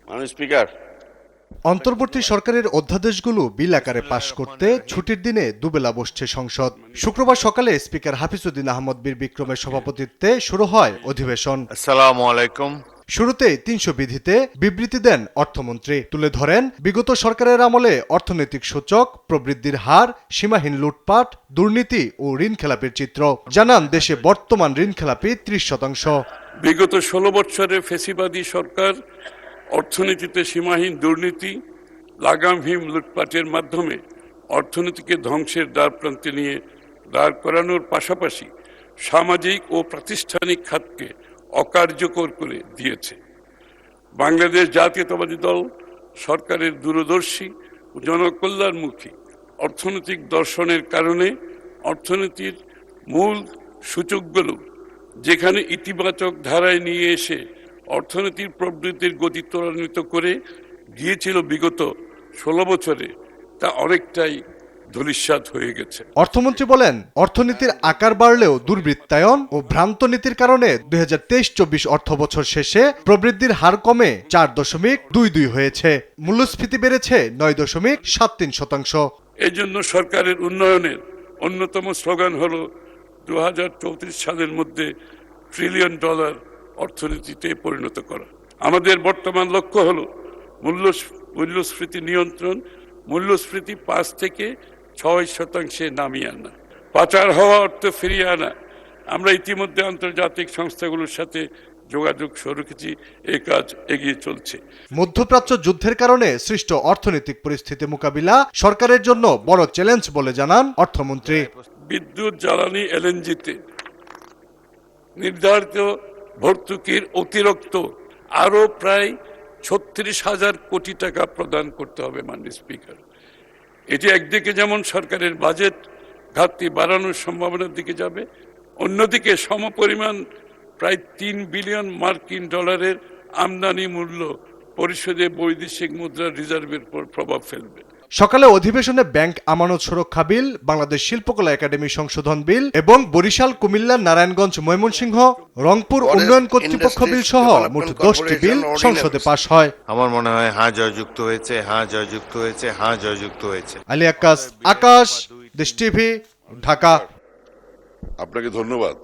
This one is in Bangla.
মাননীয় স্পিকার, অন্তর্বর্তী সরকারের অধ্যাদেশগুলো বিল আকারে পাশ করতে ছুটির দিনে দুবেলা বসছে সংসদ। শুক্রবার সকালে স্পিকার হাফিজউদ্দিন আহমদ বীর বিক্রমের সভাপতিত্বে শুরু হয় অধিবেশন। আসসালামু আলাইকুম। শুরুতেই ৩০০ বিধিতে বিবৃতি দেন অর্থমন্ত্রী। তুলে ধরেন বিগত সরকারের আমলে অর্থনৈতিক সূচক, প্রবৃদ্ধির হার, সীমাহীন লুটপাট, দুর্নীতি ও ঋণ খেলাপির চিত্র। জানান দেশে বর্তমান ঋণ খেলাপি ৩০%। বিগত ১৬ বছরে ফ্যাসিবাদী সরকার অর্থনীতিতে সীমাহীন দুর্নীতি, লাগামহীন লুটপাটের মাধ্যমে অর্থনীতিকে ধ্বংসের দ্বারপ্রান্তে নিয়ে দাঁড় করানোর পাশাপাশি সামাজিক ও প্রাতিষ্ঠানিক খাতকে অকার্যকর করে দিয়েছে। বাংলাদেশ জাতীয়তাবাদী দল সরকারের দূরদর্শী ও জনকল্যাণমুখী অর্থনৈতিক দর্শনের কারণে অর্থনীতির মূল সূচকগুলো যেখানে ইতিবাচক ধারায় নিয়ে এসে অর্থনীতির প্রবৃদ্ধির গতি ত্বরান্বিত করে গিয়েছিল বিগত ১৬ বছরে, তা অনেকটাই ধূলিসাৎ হয়ে গেছে। অর্থমন্ত্রী বলেন, অর্থনীতির আকার বাড়লেও দুর্বৃত্তায়ন ও ভ্রান্ত নীতির কারণে ২০২৩-২৪ অর্থবছর শেষে প্রবৃদ্ধির হার কমে ৪.22 হয়েছে, মূল্যস্ফীতি বেড়েছে ৯.73%। এই জন্য সরকারের উন্নয়নের অন্যতম স্লোগান হল ২০৩৪ সালের মধ্যে $1 ট্রিলিয়ন অর্থনীতিতে পরিণত করা। আমাদের বর্তমান লক্ষ্য হল মূল্যস্ফীতি নিয়ন্ত্রণ, মূল্যস্ফীতি ৫ থেকে ৬% নামিয়ে আনা, পাচার হওয়া অর্থ ফিরিয়ে আনা। আমরা ইতিমধ্যে আন্তর্জাতিক সংস্থাগুলোর সাথে যোগাযোগ শুরু রেখেছি, এই কাজ এগিয়ে চলছে। মধ্যপ্রাচ্য যুদ্ধের কারণে সৃষ্ট অর্থনৈতিক পরিস্থিতি মোকাবিলা সরকারের জন্য বড় চ্যালেঞ্জ বলে জানান অর্থমন্ত্রী। বিদ্যুৎ, জ্বালানি, এলএনজিতে নির্ধারিত ভর্তুকির অতিরিক্ত আরো প্রায় ৩৬,০০০ কোটি টাকা প্রদান করতে হবে। মাননীয় স্পিকার, এটি একদিকে যেমন সরকারের বাজেট ঘাটতি বাড়ানোর সম্ভাবনার দিকে যাবে, অন্যদিকে সমপরিমাণ প্রায় $3 বিলিয়ন আমদানি মূল্য পরিশোধে বৈদেশিক মুদ্রার রিজার্ভের উপর প্রভাব ফেলবে। সকালে অধিবেশনে ব্যাংক আমানত সুরক্ষা বিল, বাংলাদেশ শিল্পকলা একাডেমি সংশোধন বিল এবং বরিশাল, কুমিল্লা, নারায়ণগঞ্জ, ময়মনসিংহ, রংপুর উন্নয়ন কর্তৃপক্ষ বিল সহ মোট ১০টি বিল সংসদে পাশ হয়। আমার মনে হয় হ্যাঁ জয়যুক্ত হয়েছে, হ্যাঁ জয়যুক্ত হয়েছে, হ্যাঁ জয়যুক্ত হয়েছে। আলী আক্কাস, আকাশ, দেশ টিভি, ঢাকা। আপনাকে ধন্যবাদ।